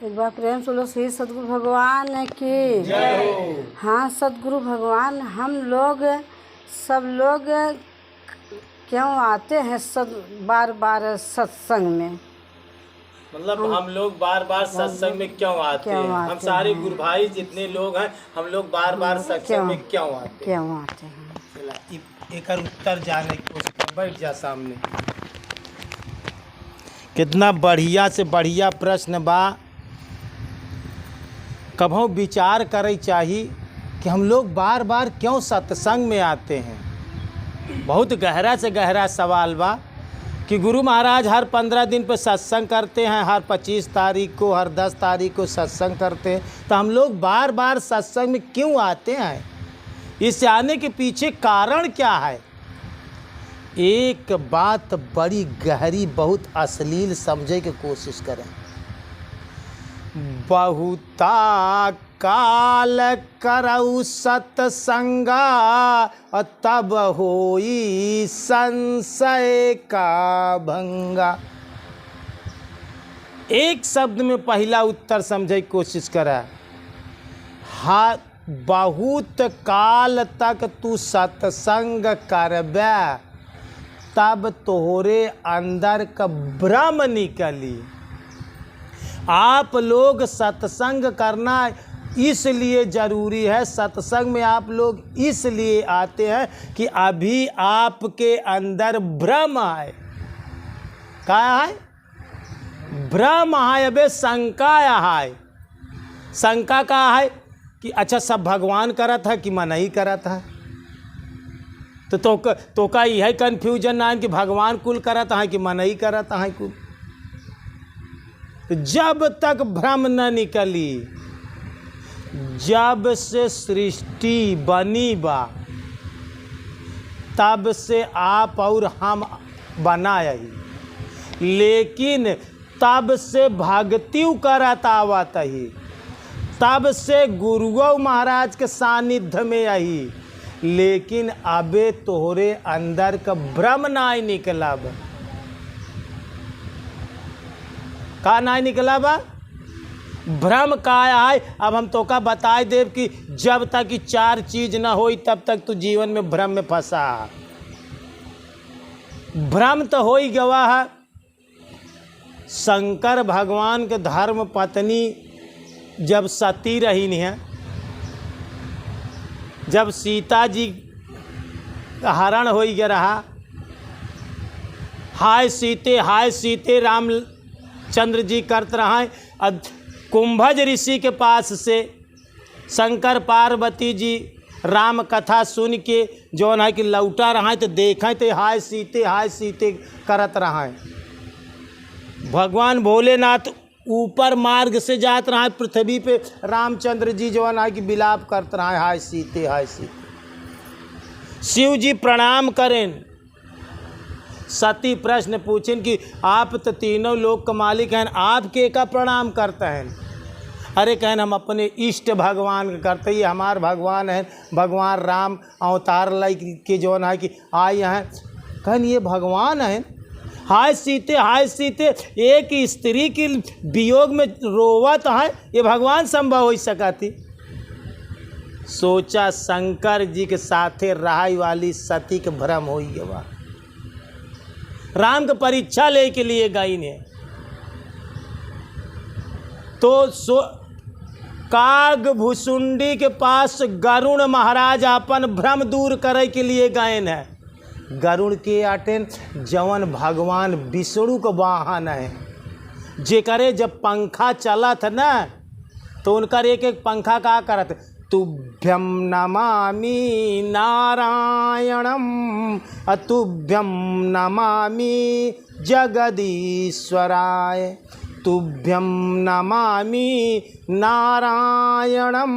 एक बार प्रेम से बोलो श्री सद्गुरु भगवान की जय हो। हाँ सद्गुरु भगवान, हम लोग सब लोग क्यों आते हैं बार बार सत्संग में? मतलब हम लोग बार बार सत्संग में क्यों आते हैं? हम सारे गुरु भाई जितने लोग हैं, हम लोग बार बार सत्संग में क्यों आते हैं? चला एक उत्तर जाने की कोशिश कर, बैठ जा सामने। कितना बढ़िया से बढ़िया प्रश्न बा। कभों विचार करे चाहिए कि हम लोग बार बार क्यों सत्संग में आते हैं। बहुत गहरा से गहरा सवाल बा कि गुरु महाराज हर 15 दिन पे सत्संग करते हैं, हर 25 तारीख को, हर 10 तारीख को सत्संग करते हैं, तो हम लोग बार बार सत्संग में क्यों आते हैं? इस आने के पीछे कारण क्या है? एक बात बड़ी गहरी, बहुत अश्लील समझे की कोशिश करें। बहुता काल करऊ सत्संगा तब होई संशय का भंगा। एक शब्द में पहला उत्तर समझे की कोशिश करा। हाँ, बहुत काल तक तू सत्संग करबे तब तोहरे अंदर का ब्रह्म निकली। आप लोग सत्संग करना इसलिए ज़रूरी है, सत्संग में आप लोग इसलिए आते हैं कि अभी आपके अंदर ब्रह्म है। क्या है? ब्रह्म है। अबे शंका है। शंका का है कि अच्छा सब भगवान करत है कि मैं नहीं करत है। तो का यह कन्फ्यूजन ना है कि भगवान कुल करत है कि मैं नहीं करत है कुल। जब तक भ्रम न निकली, जब से सृष्टि बनी बा तब से आप और हम बनाए ही, लेकिन तब से भक्ति करत आवत ही, तब से गुरुओं महाराज के सानिध्य में आई, लेकिन अबे तोहरे अंदर का भ्रम नहीं निकला बा। का नहीं निकला बा? भ्रम का है। अब हम तो का बताए देव कि जब तक कि 4 चीज ना होई तब तक तू जीवन में भ्रम में फंसा। भ्रम तो हो ही गवा है। शंकर भगवान के धर्म पत्नी जब सती रही नहीं है, जब सीता जी हरण हो गया रहा, हाय सीते रामचंद्र जी करते रहे। अब कुंभज ऋषि के पास से शंकर पार्वती जी राम कथा सुन के जो है कि लौटा रहा है, तो देखें तो हाय सीते करत रहा है। भगवान भोलेनाथ ऊपर मार्ग से जात रहा है, पृथ्वी पे रामचंद्र जी जो है कि विलाप करते रहा है, हाय सीते। शिव जी प्रणाम करें। सती प्रश्न पूछें कि आप तो तीनों लोक के मालिक हैं, आप के का प्रणाम करते हैं? अरे कहन हम अपने इष्ट भगवान के करते ही, हमार भगवान हैं, भगवान राम अवतार लाई के जो है कि आए हैं। कहन ये भगवान हैं। हाय सीते एक स्त्री की वियोग में रोवत है, ये भगवान संभव हो सका थी? सोचा शंकर जी के साथे रहाई वाली सती के भ्रम हो गया। राम की परीक्षा ले के लिए गई ने तो काग भुसुंडी के पास गरुण महाराज अपन भ्रम दूर करे के लिए गए हैं। गरुड़ के आटेन जवन भगवान विष्णु का वाहन है, जेकरे जब पंखा चला था ना, तो उनका एक पंखा का करत, तुभ्यं नमामि नारायणम अतुभ्यं नमामि जगदीश्वराय, तुभ्यं नमामि नारायणम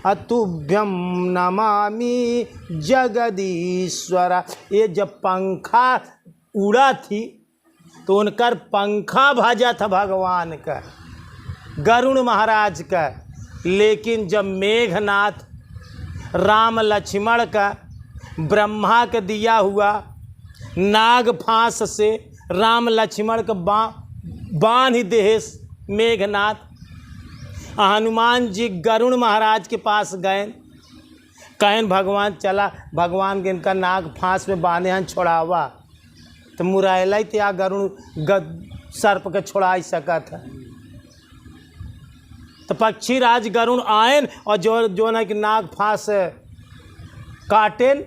अतुभ्यं नमामि जगदीश्वरा। ये जब पंखा उड़ा थी तो उनकर पंखा भजा था भगवान का, गरुड़ महाराज का। लेकिन जब मेघनाथ राम लक्ष्मण का ब्रह्मा के दिया हुआ नाग फांस से राम लक्ष्मण का बांध देश मेघनाथ, हनुमान जी गरुड़ महाराज के पास गए, कहन भगवान चला, भगवान के इनका नाग फांस में बांधे हैं छोड़ावा, तो मुराइल त्या गरुड़ सर्प के छोड़ा सकत है। तो पक्षी राज गरुड़ आयन और जो ना कि नाग फांस काटेन,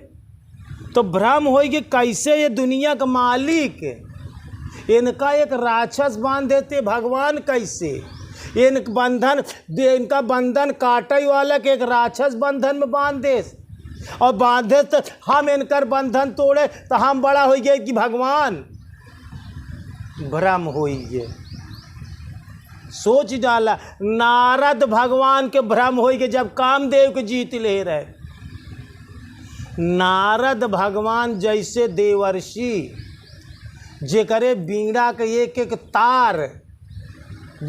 तो भ्रम हो कि कैसे ये दुनिया का मालिक इनका एक राक्षस बांध देते भगवान, कैसे इनका बंधन काटे वाला के एक राक्षस बंधन में बांध दे, और बांधे तो हम इनकर बंधन तोड़े तो हम बड़ा हो गए कि भगवान। भ्रम हो गए, सोच डाला नारद भगवान के भ्रम हो गए जब कामदेव के जीत ले रहे। नारद भगवान जैसे देवर्षि जेकरे बीड़ा के एक एक तार,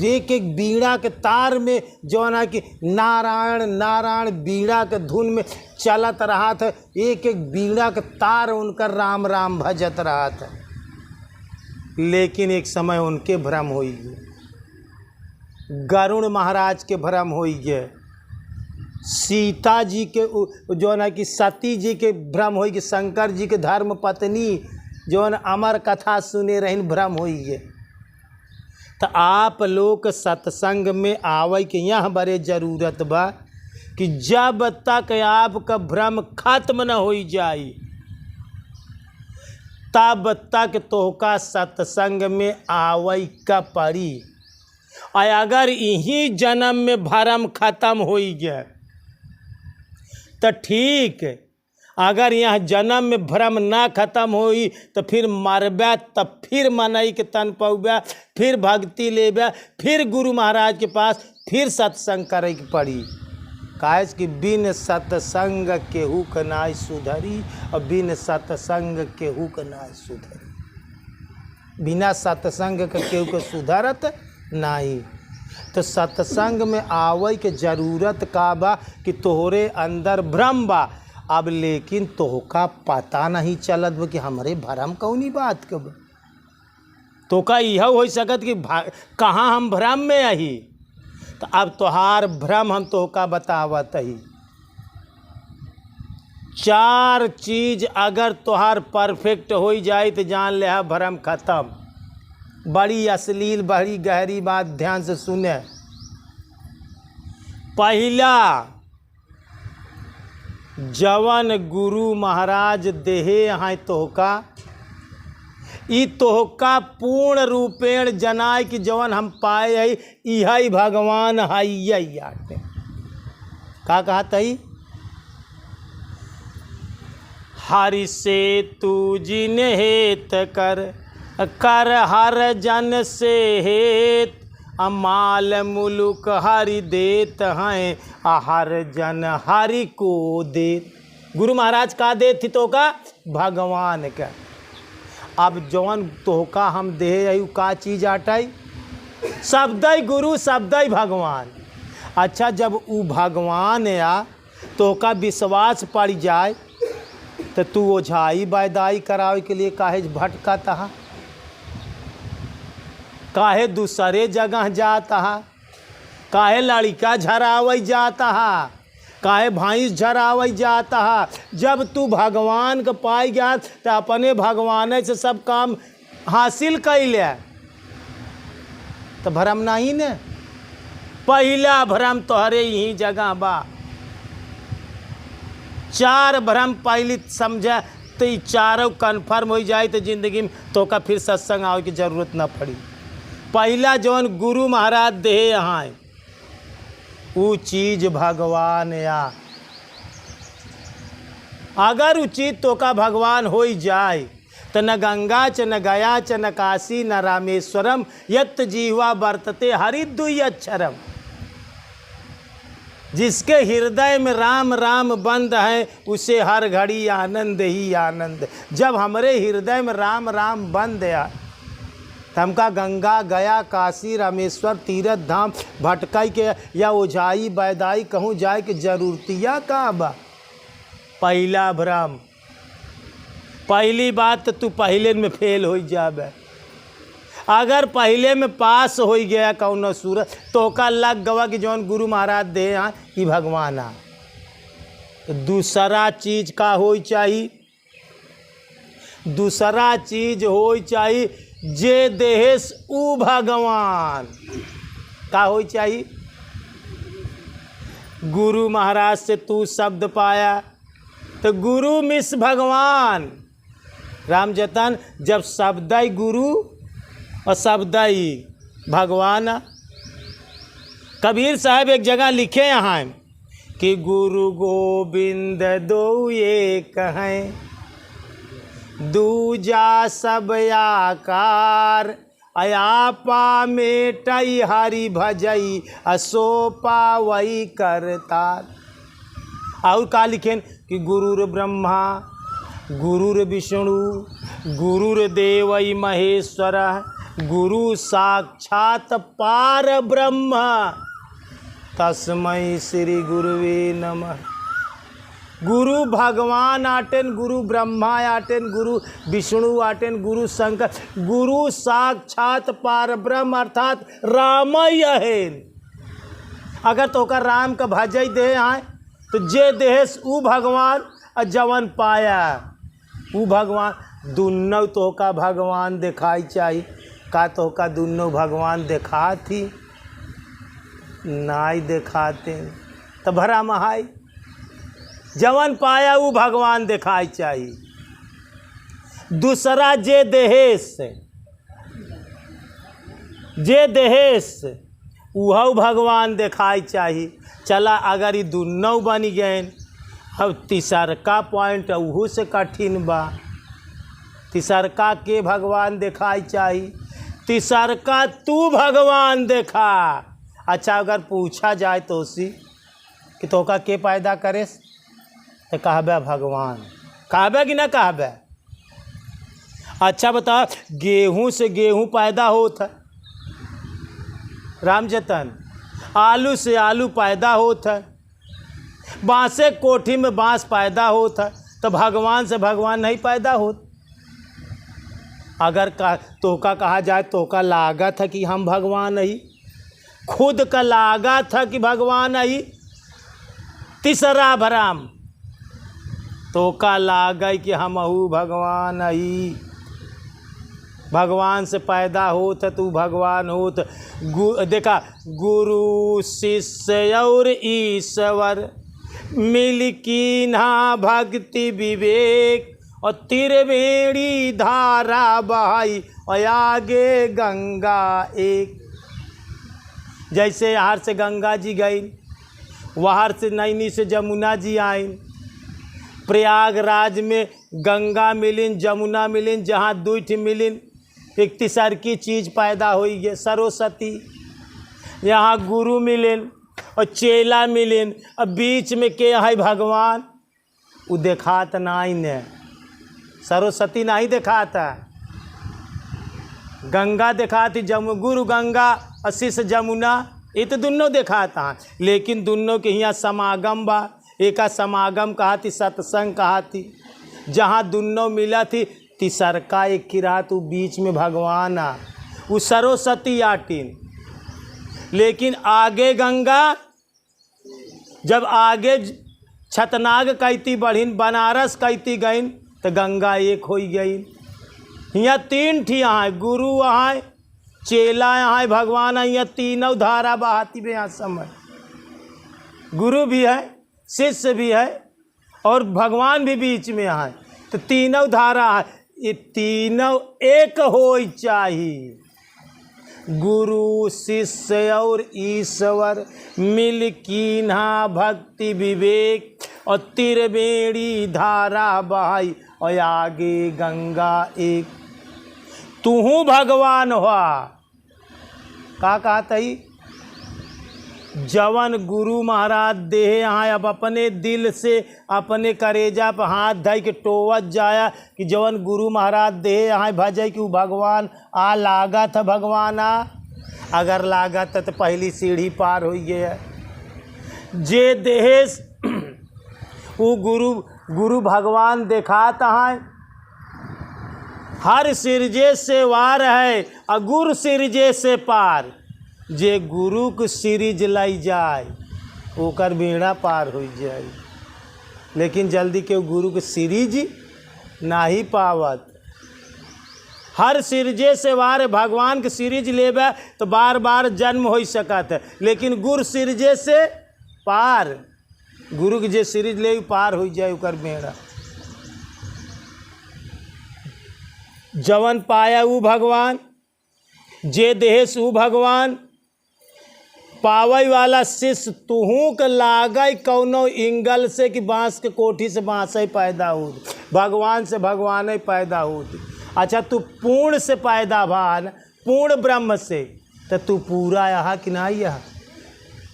एक एक बीड़ा के तार में जो ना कि नारायण नारायण बीड़ा के धुन में चलत रहा था, एक एक बीड़ा के तार उनका राम राम भजत रहा था। लेकिन एक समय उनके भ्रम हो गए, गरुड़ महाराज के भ्रम हो गए, सीता जी के जो ना कि सती जी के भ्रम हो गए, शंकर जी के धर्म पत्नी जो न अमर कथा सुने रहन भ्रम हो गए। तो आप लोग सत्संग में आवे के यहाँ बड़े ज़रूरत बा कि जब तक आपका भ्रम खत्म न हो जाए तब तक तोहका सत्संग में आवे का पड़ी। और अगर यही जन्म में भ्रम खत्म हो गया तो ठीक, अगर यहाँ जन्म में भ्रम ना खत्म होई तो फिर मरबा, तब फिर मनई के तन पौबा, फिर भक्ति लेबा, फिर गुरु महाराज के पास फिर सत्संग करे के पड़ी। काहे कि बिन सत्संग केहू के नाय सुधरी, और बिन सत्संग केहू के नाय सुधरी। बिना सत्संग के केहू के सुधरत नहीं। तो सत्संग में आवे के जरूरत का बा कि तोहरे अंदर भ्रम बा, अब लेकिन तोहका पता नहीं चलत बा कि हमरे भ्रम कौनी बात के बा। तोहका यह हो सकत कि कहाँ हम भ्रम में आई, तो अब तोहार भ्रम हम तोहका बतावत ही। 4 चीज अगर तोहार परफेक्ट हो जाए तो जान ले भ्रम खत्म। बड़ी अश्लील बड़ी गहरी बात ध्यान से सुने। पहला, जवन गुरु महाराज देहे हैं तोहका, ई तोहका पूर्ण रूपेण जनाय कि जवन हम पाए है यही भगवान है। यही का कहा तही, हरि से तू जिन हेत कर, कर हर जन से हेत, अमाल मुलुक हरि देत हैं, हर जन हरि को देत। गुरु महाराज का देत थी तो का भगवान का। अब जवन तोहका हम दे आई का चीज आटाई, शब्दई गुरु शब्दई भगवान। अच्छा, जब उ भगवान या तोहका विश्वास पड़ जाए तो तू ओझाई बैदाई करावे के लिए काहे भटका तहा, काहे दूसरे जगह जाता है, काहे लड़का झरावई जाता है, काहे भैंस झरावई जाता है। जब तू भगवान के पाई गया तो अपने भगवान से सब काम हासिल कैले, तो भ्रम नहीं ने। पहला भ्रम तोहरे यही जगह बा। 4 भ्रम पहले समझे तो ये चारों कन्फर्म हो जाए तो जिंदगी में तो का फिर सत्संग आवे की जरूरत ना पड़ी। पहला जौन गुरु महाराज दे यहाँ वो चीज भगवान या, अगर वो चीज तो का भगवान हो जाए तो न गंगा च न गया च न काशी न रामेश्वरम, यत जीवा वर्तते हरिद्वि अक्षरम। जिसके हृदय में राम राम बंद है उसे हर घड़ी आनंद ही आनंद। जब हमारे हृदय में राम राम बंद है तो हमका गंगा गया काशी रामेश्वर तीर्थ धाम भटकाई के या ओझाई बैदाई कहूँ जाए के जरूरतिया का बा। पहला भ्रम, पहली बात तो तू पहले में फेल हो जाबे। अगर पहले में पास हो गया कौनो सूरत तो का लग गवा कि जौन गुरु महाराज दे यहाँ कि भगवान आ। तो दूसरा चीज का हो चाहिए, दूसरा चीज हो चाहिए जे देहेस उ भगवान का हो चाहिए। गुरु महाराज से तू शब्द पाया तो गुरु मिस भगवान। राम जतन जब शब्द ही गुरु और शब्द ही भगवान। कबीर साहब एक जगह लिखे यहाँ कि गुरु गोविंद दो एक हैं, दूजा सब आकार, अयापा मेटई हरि भजई असोपा वही करतार। और का लिखेन कि गुरुर ब्रह्मा गुरुर विष्णु गुरुर्देवई महेश्वर गुरु साक्षात पार ब्रह्म तस्मै श्री गुरुवे नमः। गुरु भगवान आटेन, गुरु ब्रह्मा आटेन, गुरु विष्णु आटेन, गुरु शंकर, गुरु साक्षात पार ब्रह्म अर्थात रामय है। अगर तो का राम का भजई दे आए तो जे देहेस उ भगवान और जवन पाया उ भगवान। दुन्नो तो का भगवान दिखाई चाहिए का तो का दुन्नो भगवान देखा थी नाई दिखाते तो भरा महाई। जवन पाया वो भगवान दिखाई चाहिए। दूसरा जे देहेस वह भगवान दिखाई चाहिए। चला अगर ये दुन्नो बन गए अब तीसरका पॉइंट वहू से कठिन बा। तीसरका के भगवान दिखाई चाहिए, तीसरका तू भगवान देखा। अच्छा अगर पूछा जाए तो उसी कि तो का के पैदा करे तो कहबे भगवान, कहबे कि ना कहबे। अच्छा बता गेहूं से गेहूं पैदा होता है राम जतन, आलू से आलू पैदा होता है, बाँसे कोठी में बाँस पैदा होता है, तो भगवान से भगवान नहीं पैदा होता। अगर तो का कहा जाए तो का लागत है कि हम भगवान ही, खुद का लागत है कि भगवान ही। तीसरा भराम तो का लागे कि हम हूँ भगवान ही। भगवान से पैदा होत तू भगवान होत। देखा गुरु शिष्य और ईश्वर मिल की ना भक्ति विवेक और त्रिवेणी धारा बहाई और आगे गंगा एक। जैसे यहाँ से गंगा जी गई, वहाँ से नैनी से जमुना जी आई, प्रयागराज में गंगा मिलिन जमुना मिलिन, जहाँ दूठ मिलिन एक तीसर की चीज़ पैदा हुई है सरस्वती। यहाँ गुरु मिलिन और चेला मिलिन, अब बीच में के है भगवान वो देखात नहीं ने। सरस्वती नहीं दिखाता, गंगा दिखाती, गुरु गंगा और शिष्य जमुना, ये तो दोनों दिखाता है। लेकिन दोनों के यहाँ समागम बा, एक समागम कहा थी सत्संग कहा थी, जहाँ दोनों मिला थी तीसरका एक की रात वो बीच में भगवान आ वो सरस्वती आटीन। लेकिन आगे गंगा जब आगे छतनाग कहती बढ़िन बनारस कहती गईन तो गंगा एक हो गई। यहाँ तीन थी, यहाँ गुरु यहाँ चेला यहाँ भगवान है, यहाँ तीनों धारा बहाती में यहाँ समय गुरु भी है शिष्य भी है और भगवान भी बीच में है। तो तीनों धारा है, ये तीनों एक हो चाहिए। गुरु शिष्य और ईश्वर मिल कीन्हा भक्ति विवेक और त्रिवेणी धारा बहाई और आगे गंगा एक। तू भगवान हुआ का कहता ही जवन गुरु महाराज देह यहाँ अब अपने दिल से अपने करेजा पर हाथ धई के टोवत जाया कि जवन गुरु महाराज देह यहाँ भजय कि भगवान आ लागत है भगवान आ। अगर लागत है तो पहली सीढ़ी पार हो गया। जे देहेश वो गुरु भगवान दिखाता है हर सिरजे से वार है अगुर सिरजे से पार। जे गुरु के सिरिज लाई जाए ओकर बेड़ा पार हो जाए, लेकिन जल्दी के गुरु के सिरिज नहीं पावत। हर सिरजे से वार भगवान के सिरिज लेबे तो बार बार जन्म हो सकत है, लेकिन गुरु सिरजे से पार, गुरु के जे सिरिज ले पार हो जाए ओकर बेड़ा। जवन पाया ऊ भगवान, जे देश ऊ भगवान। पावई वाला शिष्य तुहू के लागई कौनो इंगल से कि बांस के कोठी से बांस ही पैदा हो, भगवान से भगवान ही पैदा हो। अच्छा तू पूर्ण से पैदा भान, पूर्ण ब्रह्म से, तो तू पूरा यहाँ कि नहीं यहाँ?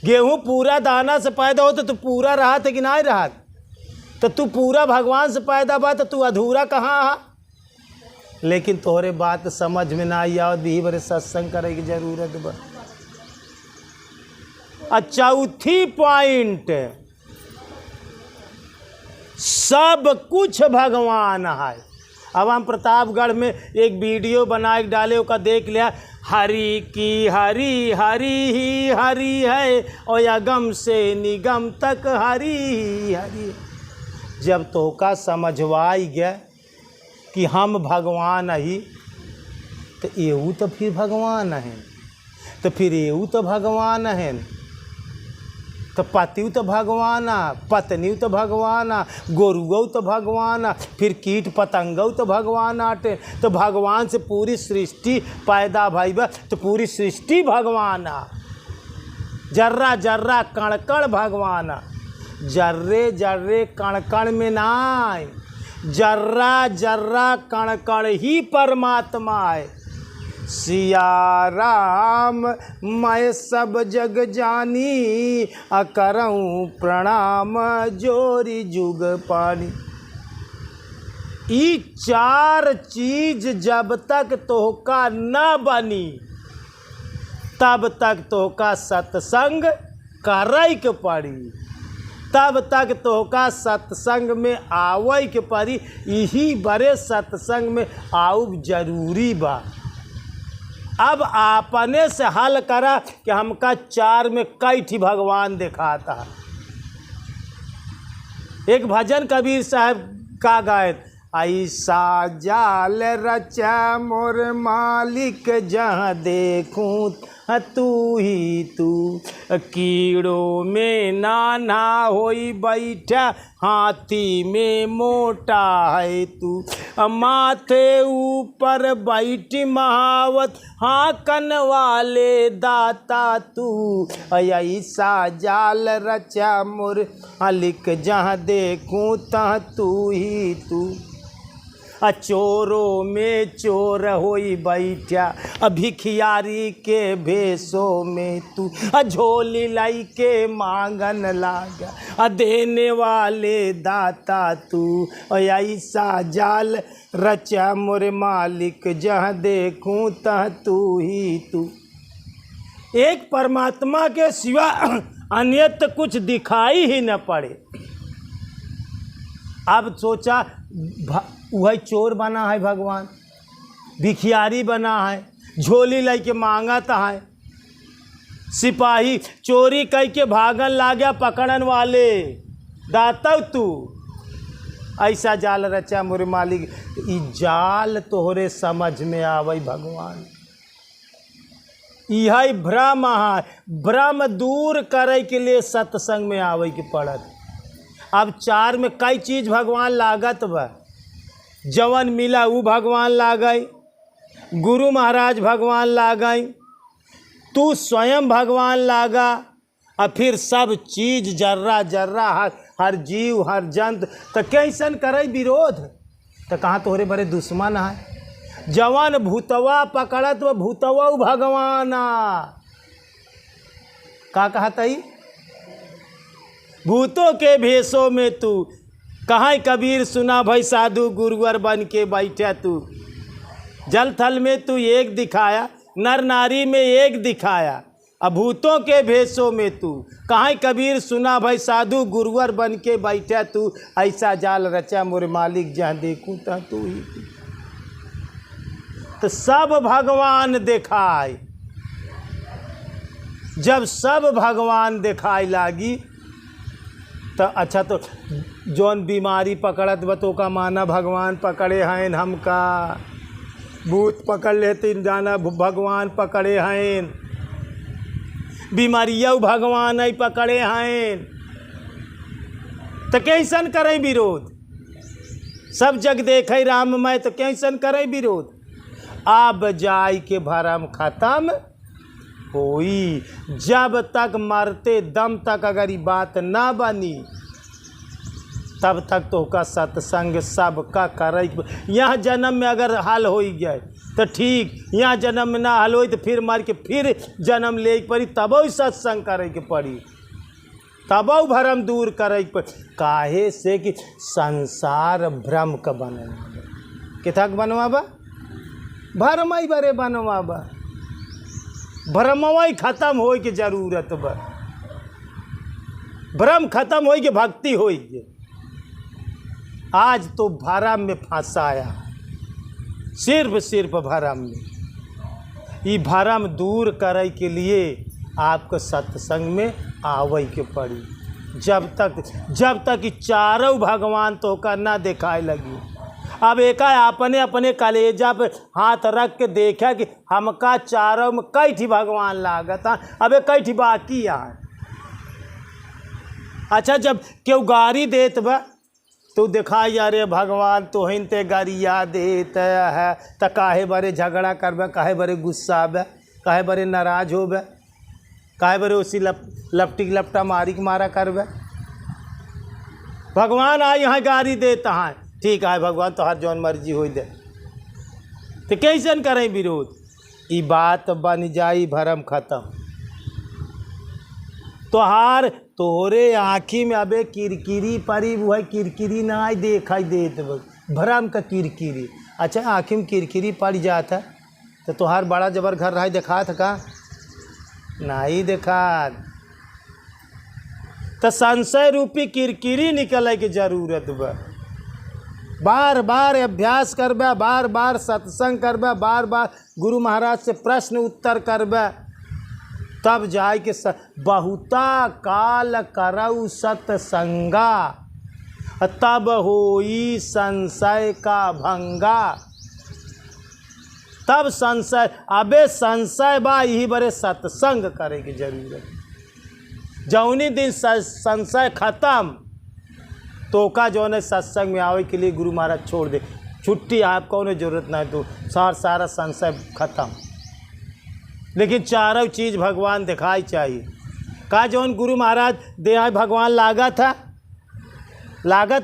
गेहूँ पूरा दाना से पैदा हो तो तू पूरा रहा था कि नहीं रहा? तो तू पूरा भगवान से पैदा बा तो तू अधूरा कहाँ हा? लेकिन तोहरे बात समझ में ना आओ, दी बड़े सत्संग करे की जरूरत बा। चौथी पॉइंट, सब कुछ भगवान है। अब हम प्रतापगढ़ में एक वीडियो बना के डाले, उसका देख लिया। हरि की हरि हरि ही हरि है और अगम से निगम तक हरि ही हरि। जब तो का समझवाई गया कि हम भगवान ही, तो एहू तो फिर भगवान है, तो फिर एहू तो भगवान है, तो पतिऊ तो भगवान, पत्नी तो भगवान, गोरुओ तो भगवान, फिर कीट पतंगौ तो भगवान आटे। तो भगवान से पूरी सृष्टि पैदा भई बा, तो पूरी सृष्टि भगवान, जर्रा जर्रा कण कण भगवान। जर्रे जर्रे कण कण में नाय, जर्रा जर्रा कण कण ही परमात्मा है। सिया राम मैं सब जग जानी, करऊँ प्रणाम जोरी जुग पानी। ई चार चीज जब तक तोहका न बनी तब तक तोहका सत्संग करई के पड़ी, तब तक तोहका सत्संग में आवई के पड़ी। यही बड़े सत्संग में आऊ जरूरी बा। अब आपने से हल करा कि हमका चार में कई ठी भगवान दिखाता। एक भजन कबीर साहब का गाए, ऐसा जाल रचा मोर मालिक जहाँ देखूं तू ही तू, कीड़ों में नाना होई बैठा हाथी में मोटा है तू, माथे ऊपर बैठी महावत हाकन वाले दाता तू। ऐसा जाल रचा मोर मालिक जहाँ देखूं तहाँ तू ही तू, चोरों में चोर होई बैठा भिखियारी के भेषों में तू, झोली लाई के मांगन लागा देने वाले दाता तू। ऐसा जाल रचा मोरे मालिक जहाँ देखूं तहाँ तू ही तू। एक परमात्मा के सिवा अन्यत्र कुछ दिखाई ही न पड़े। अब सोचा वही चोर बना है भगवान, भिखियारी बना है, झोली लाई के मांगत है, सिपाही चोरी कई के भागन लागया पकड़न वाले दाता तू। ऐसा जाल रचा मोरे मालिक, ई जाल तोहरे समझ में आवई भगवान। यही भ्रम है, भ्रम दूर करे के लिए सत्संग में आवे के पड़त। अब चार में कई चीज भगवान लागत बा, जवन मिला वो भगवान लागई, गुरु महाराज भगवान लागई, तू स्वयं भगवान लागा, और फिर सब चीज जर्रा जर्रा हर जीव हर जंत। तो कैसन करे विरोध? तो कहाँ तोहरे बड़े दुश्मन है। जवन भूतवा पकड़त वो भूतवा भगवाना का कहत ही, भूतों के भेषों में तू। कहाँ कबीर सुना भाई साधु गुरुवर बन के बैठा तू, जल थल में तू एक दिखाया, नर नारी में एक दिखाया, अब भूतों के भेषों में तू। कहाँ कबीर सुना भाई साधु गुरुवर बन के बैठा तू, ऐसा जाल रचा मोरे मालिक जहाँ देखूं ता तू ही तू। तो सब भगवान दिखाए। जब सब भगवान दिखाई लागी तो अच्छा, तो जौन बीमारी पकड़त बा तो का माना भगवान पकड़े हैं, हमका भूत पकड़ लेते जाना भगवान पकड़े हैं, बीमारिया भगवान ही पकड़े हैं, तो कैसन करें विरोध? सब जग देखे राममय तो कैसन करें विरोध? अब जाय के भरम खत्म होई। जब तक मरते दम तक अगर ये बात ना बनी तब तक तो का सत्संग सबका करे। यहाँ जन्म में अगर हल हो गए तो ठीक, यहाँ जन्म में ना हल हो तो फिर मर के फिर जन्म ले पड़ी, तबो सत्संग करे के पड़ी, तबो भरम दूर करे के पड़ी। काहे से कि संसार भ्रम का बनवा, किथक बनवा बा? भरम ही बरे बनवा बा, भ्रमवा खत्म हो के जरूरत बा, भ्रम खत्म हो के भक्ति हो के। आज तो भरम में फंसाया, सिर्फ भरम में। ये भरम दूर करे के लिए आपको सत्संग में आवे के पड़ी। जब तक ये चारों भगवान तो का ना दिखाए लगी। अब एक अपने अपने कलेजा पे हाथ रख के देखा कि हमका चारों में कई ठी भगवान लागत, अब कई ठी बाकी है। अच्छा, जब क्यों गारी देत बा तो दिखाई जा रे भगवान तो हिंते गारिया देते है, तो काहे बरे झगड़ा करबे, काहे बरे गुस्सा बे, काहे बरे नाराज होबे, काहे बरे उसी लपटी लपटा मारी के मारा करबे। भगवान आ यहाँ गारी देता है, ठीक है भगवान तो हर जौन मर्जी हो दे, तो कैसन करें विरोध? ये बात बन जाई भरम खत्म। तोहार तोरे आँखी में अबे किरकिरी परी, वह किरकिरी ना देखा देत भरम का किरकिरी। अच्छा, आँखी में किरकिरी पड़ जाता तो तोहार बड़ा जबर घर रहा देखा था का? नहीं देखा। तो संशय रूपी किरकिरी निकले की जरूरत बा। बार बार अभ्यास करबे, बार बार सत्संग करबे, बार बार गुरु महाराज से प्रश्न उत्तर करबे, तब जाय के बहुता काल करऊ सत्संगा, तब होई संशय का भंगा। तब संशय, अबे संशय बा, यही बड़े सत्संग करे की जरूरत। जौनी दिन संशय खत्म तो का जो है सत्संग में आवे के लिए गुरु महाराज छोड़ दे, छुट्टी, आपको उन्हें जरूरत नहीं, तो सारा संशय खत्म। लेकिन चारों चीज़ भगवान दिखाई चाहिए। का जौन गुरु महाराज दे भगवान लागत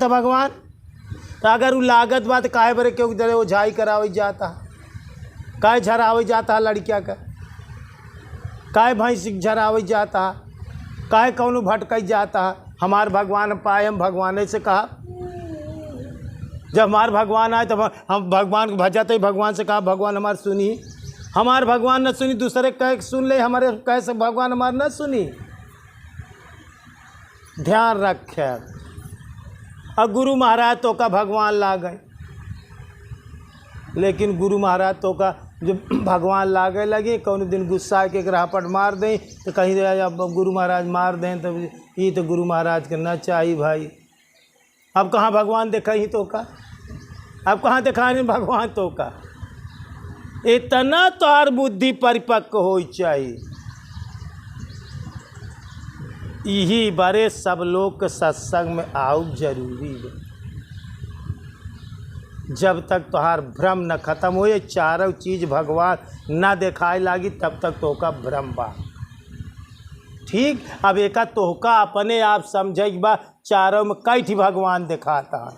है भगवान, तो अगर वो लागत बात काहे बरे क्यों दरे वो झाई करावे जाता, काहे झरावे जाता लड़किया का, काहे भैंस झरावे जाता, काहे कौन भटकाई जाता। हमार भगवान पाए, हम भगवान से कहा, जब हमार भगवान आए तब हम भगवान को भजाते, भगवान से कहा भगवान हमार सुनी, हमार भगवान न सुनी, दूसरे कह सुन ले, हमारे कैसे भगवान हमार न सुनी। ध्यान रखे। अब गुरु महाराज तो का भगवान ला गए, लेकिन गुरु महाराज तो का जब भगवान लागे लगे, कौन दिन गुस्सा के राहपट मार दें, तो कहीं अब गुरु महाराज मार दें, तो ये तो गुरु महाराज के न चाहिए भाई। अब कहाँ भगवान देखा ही तो का, अब कहाँ देखा नहीं भगवान तो का। इतना तोहार बुद्धि परिपक्व हो चाहिए। यही बड़े सब लोग के सत्संग में आओ जरूरी है। जब तक तोहार भ्रम न खत्म हो, ये चारों चीज़ भगवान न दिखाए लागी, तब तक तो का भ्रम बा। ठीक, अब एक तोहका अपने आप समझे बा, चारों में कई ठी भगवान दिखाता है।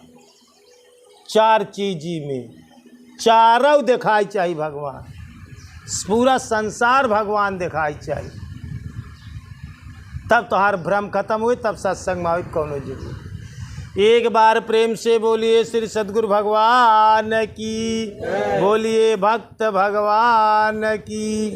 चार चीज़ में चारों दिखाई चाहिए भगवान, पूरा संसार भगवान दिखाई चाहिए, तब तोहार भ्रम खत्म हुए, तब सत्संग में आवे कौनो जरूरी। एक बार प्रेम से बोलिए श्री सद्गुरु भगवान की, बोलिए भक्त भगवान की।